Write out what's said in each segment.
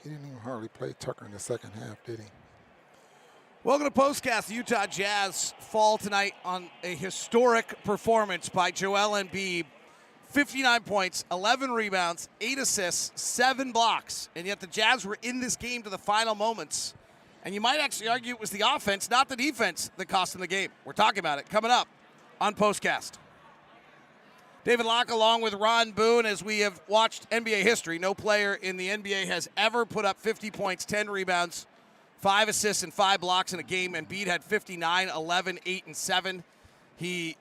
He didn't even hardly play Tucker in the second half, did he? Welcome to POSTCAST. The Utah Jazz fall tonight on a historic performance by Joel Embiid. 59 points, 11 rebounds, 8 assists, 7 blocks. And yet the Jazz were in this game to the final moments. And you might actually argue it was the offense, not the defense, that cost them the game. We're talking about it coming up on POSTCAST. David Locke along with Ron Boone. As we have watched NBA history, no player in the NBA has ever put up 50 points, 10 rebounds, 5 assists, and 5 blocks in a game. Embiid had 59, 11, 8, and 7. He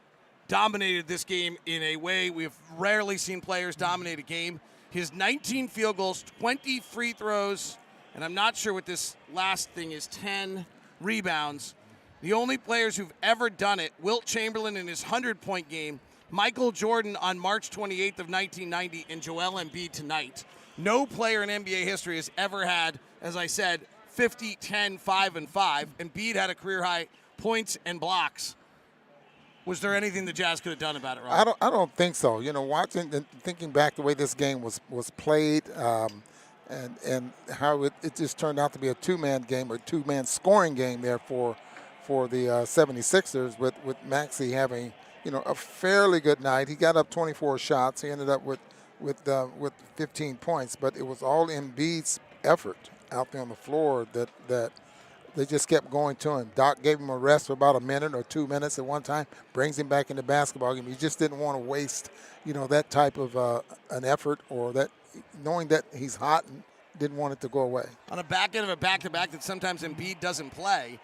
dominated this game in a way we have rarely seen players dominate a game. His 19 field goals, 20 free throws, and I'm not sure what this last thing is, 10 rebounds. The only players who've ever done it, Wilt Chamberlain in his 100-point game, Michael Jordan on March 28th of 1990, and Joel Embiid tonight. No player in NBA history has ever had, as I said, 50, 10, 5, and 5. Embiid had a career-high points and blocks. Was there anything the Jazz could have done about it, Rob? I don't think so. You know, watching and thinking back the way this game was played, and how it just turned out to be a two-man game or two-man scoring game there for the 76ers with Maxey having, you know, a fairly good night. He got up 24 shots. He ended up with 15 points, but it was all Embiid's effort out there on the floor that they just kept going to him. Doc gave him a rest for about a minute or 2 minutes at one time, brings him back in the basketball game. He just didn't want to waste, you know, that type of an effort, or that knowing that he's hot and didn't want it to go away. On a back end of a back-to-back that sometimes Embiid doesn't play.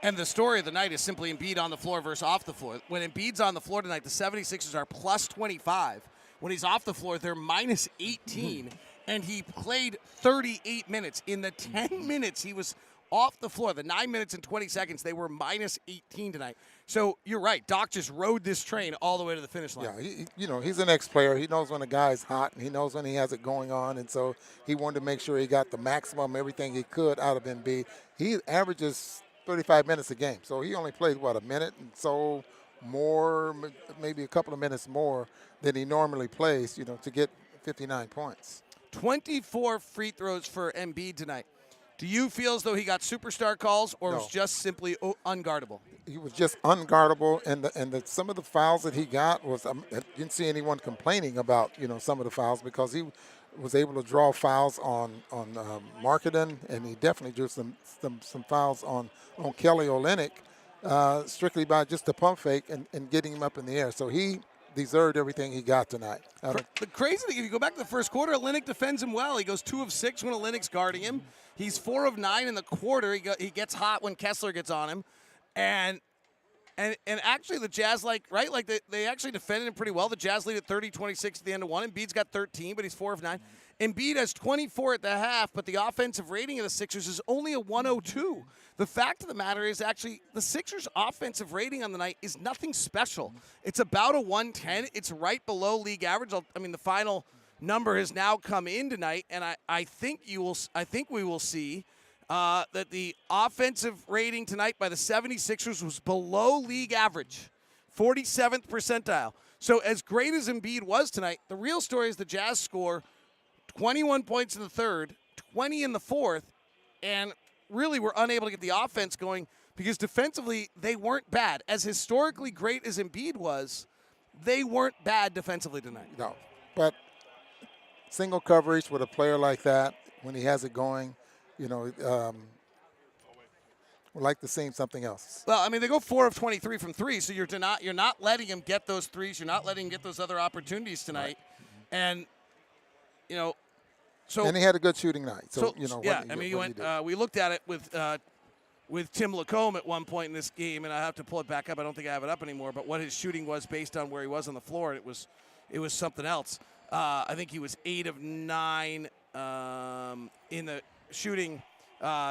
And the story of the night is simply Embiid on the floor versus off the floor. When Embiid's on the floor tonight, the 76ers are plus 25. When he's off the floor, they're minus 18. And he played 38 minutes. In the 10 minutes he was off the floor, the 9 minutes and 20 seconds, they were minus 18 tonight. So you're right. Doc just rode this train all the way to the finish line. Yeah, he's an ex-player. He knows when a guy's hot, and he knows when he has it going on. And so he wanted to make sure he got the maximum, everything he could out of Embiid. He averages 35 minutes a game. So he only played, a minute and so more, maybe a couple of minutes more than he normally plays, you know, to get 59 points. 24 free throws for Embiid tonight. Do you feel as though he got superstar calls, or No. was just simply unguardable? He was just unguardable, and some of the fouls that he got was I didn't see anyone complaining about, you know, some of the fouls, because he was able to draw fouls on Marketing, and he definitely drew some fouls on Kelly Olynyk, strictly by just a pump fake and getting him up in the air. So he deserved everything he got tonight. The crazy thing, if you go back to the first quarter, Olynyk defends him well. He goes 2 of 6 when Olynyk's guarding him. He's 4 of 9 in the quarter. He gets hot when Kessler gets on him. And actually the Jazz, they actually defended him pretty well. The Jazz lead at 30-26 at the end of one. Embiid's got 13, but he's 4 of 9. Embiid has 24 at the half, but the offensive rating of the Sixers is only a 102. The fact of the matter is, actually, the Sixers' offensive rating on the night is nothing special. It's about a 110. It's right below league average. I mean, the final number has now come in tonight, and I think we will see that the offensive rating tonight by the 76ers was below league average, 47th percentile. So as great as Embiid was tonight, the real story is the Jazz score 21 points in the third, 20 in the fourth, and really were unable to get the offense going because defensively they weren't bad. As historically great as Embiid was, they weren't bad defensively tonight. No, but single coverage with a player like that, when he has it going, you know, we'd like to see something else. Well, I mean, they go 4 of 23 from 3, so you're not letting him get those threes. You're not letting him get those other opportunities tonight. Right. And, you know, and he had a good shooting night. So you know, yeah. We looked at it with Tim Lacombe at one point in this game, and I have to pull it back up. I don't think I have it up anymore. But what his shooting was based on where he was on the floor, it was something else. I think he was 8 of 9 in the shooting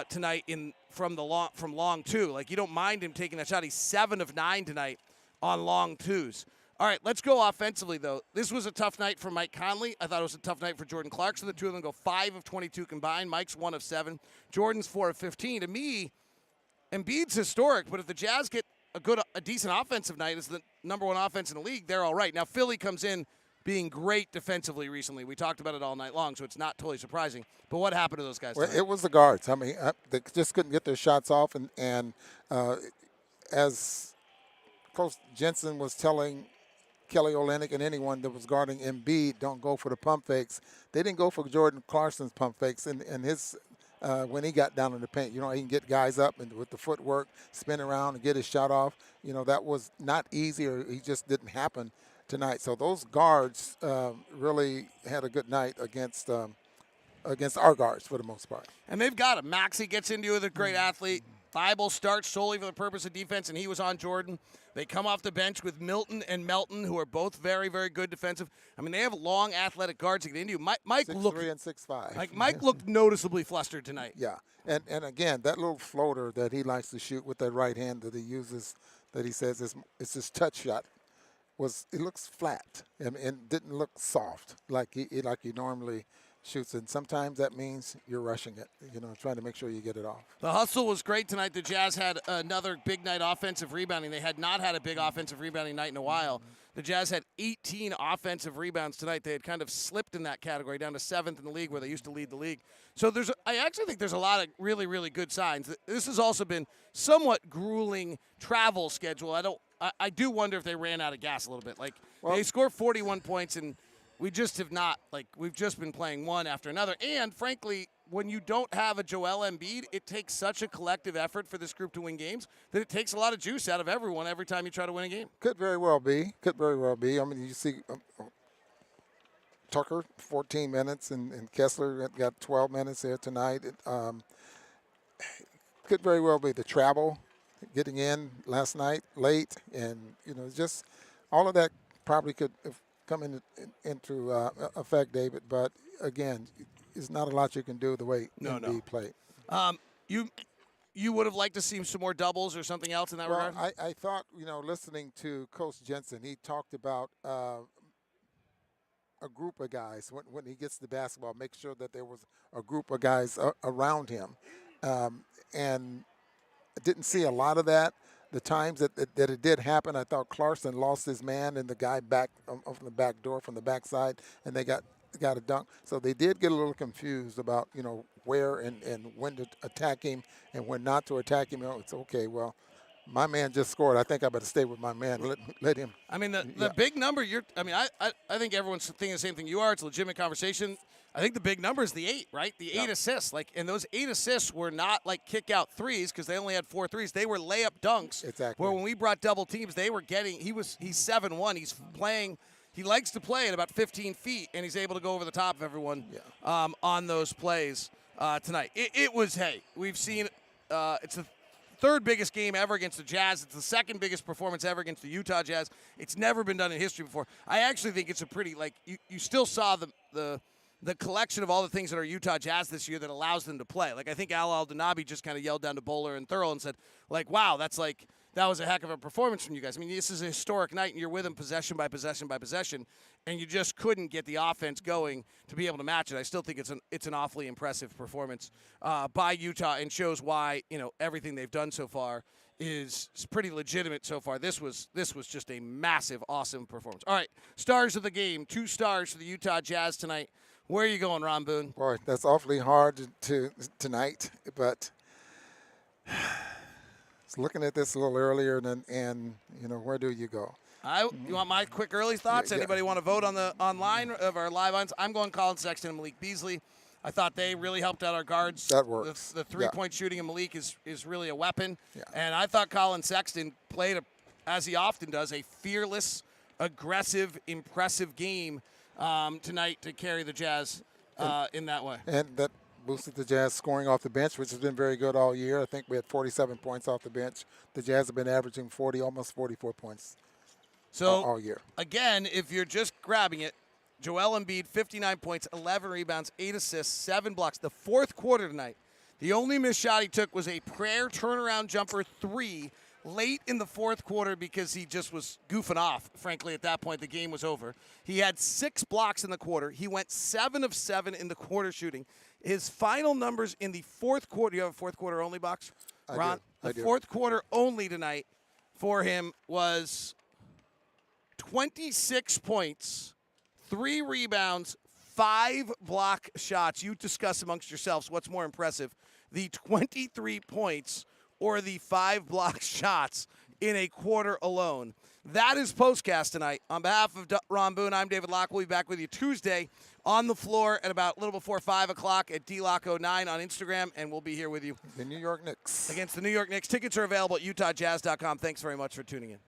tonight from long two. Like, you don't mind him taking that shot. He's 7 of 9 tonight on long twos. All right, let's go offensively, though. This was a tough night for Mike Conley. I thought it was a tough night for Jordan Clarkson. The two of them go 5 of 22 combined. Mike's 1 of 7. Jordan's 4 of 15. To me, Embiid's historic, but if the Jazz get a decent offensive night as the number 1 offense in the league, they're all right. Now, Philly comes in being great defensively recently. We talked about it all night long, so it's not totally surprising. But what happened to those guys Well, tonight? it was the guards. I mean, they just couldn't get their shots off, and as Coach Jensen was telling Kelly Olynyk and anyone that was guarding Embiid, don't go for the pump fakes. They didn't go for Jordan Clarkson's pump fakes, and his when he got down in the paint. You know, he can get guys up and with the footwork, spin around and get his shot off. You know, that was not easy, or he just didn't happen tonight. So those guards really had a good night against our guards for the most part. And they've got him. Maxey gets into it with a great athlete. Thibault starts solely for the purpose of defense, and he was on Jordan. They come off the bench with Milton and Melton, who are both very, very good defensive. I mean, they have long, athletic guards to get into you. Mike 6'3" and 6'5". Mike looked noticeably flustered tonight. Yeah, and again, that little floater that he likes to shoot with that right hand that he uses, that he says it's his touch shot, it looks flat and didn't look soft like he normally shoots, and sometimes that means you're rushing it, you know, trying to make sure you get it off. The hustle was great tonight. The Jazz had another big night offensive rebounding. They had not had a big offensive rebounding night in a while. The Jazz had 18 offensive rebounds tonight. They had kind of slipped in that category, down to 7th in the league where they used to lead the league. So I actually think there's a lot of really, really good signs. This has also been somewhat grueling travel schedule. I do wonder if they ran out of gas a little bit. They score 41 points, and we just have not, we've just been playing one after another. And, frankly, when you don't have a Joel Embiid, it takes such a collective effort for this group to win games that it takes a lot of juice out of everyone every time you try to win a game. Could very well be. I mean, you see Tucker, 14 minutes, and Kessler got 12 minutes here tonight. Could very well be the travel, getting in last night late, and, you know, just all of that probably could have come into effect, David. But again, there's not a lot you can do the way Embiid played. You would have liked to see some more doubles or something else in that regard? I thought, you know, listening to Coach Jensen, he talked about a group of guys. When he gets the basketball, make sure that there was a group of guys around him. And I didn't see a lot of that. The times that it did happen, I thought Clarkson lost his man and the guy back from the back door from the backside, and they got a dunk. So they did get a little confused about, you know, where and when to attack him and when not to attack him. You know, it's okay. Well, my man just scored. I think I better stay with my man. Let him. I mean, the big number I think everyone's thinking the same thing you are. It's a legitimate conversation. I think the big number is the 8, right? The 8 assists. And those 8 assists were not kick out threes because they only had 4 threes. They were layup dunks. Exactly. Where when we brought double teams, they were getting. He's 7'1". He's playing. He likes to play at about 15 feet, and he's able to go over the top of everyone on those plays tonight. We've seen it's the third biggest game ever against the Jazz. It's the second biggest performance ever against the Utah Jazz. It's never been done in history before. I actually think it's a pretty, you still saw the collection of all the things that are Utah Jazz this year that allows them to play. I think Al Aldanabi just kind of yelled down to Bowler and Thurl and said, wow, that was a heck of a performance from you guys. I mean, this is a historic night, and you're with them possession by possession by possession, and you just couldn't get the offense going to be able to match it. I still think it's an awfully impressive performance by Utah, and shows why, you know, everything they've done so far is pretty legitimate so far. This was just a massive, awesome performance. All right, stars of the game, 2 stars for the Utah Jazz tonight. Where are you going, Ron Boone? Boy, that's awfully hard to tonight, but looking at this a little earlier, and you know, where do you go? You want my quick early thoughts? Yeah. Anybody want to vote on the online of our live lines? I'm going Colin Sexton and Malik Beasley. I thought they really helped out our guards. That works. The three-point shooting of Malik is really a weapon. Yeah. And I thought Colin Sexton played, as he often does, a fearless, aggressive, impressive game tonight to carry the Jazz in that way. And that boosted the Jazz scoring off the bench, which has been very good all year. I think we had 47 points off the bench. The Jazz have been averaging almost 44 points all year. Again, if you're just grabbing it, Joel Embiid, 59 points, 11 rebounds, 8 assists, 7 blocks. The fourth quarter tonight, the only missed shot he took was a prayer turnaround jumper 3 late in the fourth quarter because he just was goofing off. Frankly, at that point, the game was over. He had 6 blocks in the quarter. He went 7 of 7 in the quarter shooting. His final numbers in the fourth quarter, you have a fourth quarter only box? Ron? I do. The fourth quarter only tonight for him was 26 points, 3 rebounds, 5 block shots. You discuss amongst yourselves what's more impressive, the 23 points or the 5 block shots in a quarter alone. That is Postcast tonight. On behalf of Ron Boone, I'm David Locke. We'll be back with you Tuesday on the floor at about a little before 5 o'clock at DLocke09 on Instagram, and we'll be here with you. The New York Knicks. Against the New York Knicks. Tickets are available at utahjazz.com. Thanks very much for tuning in.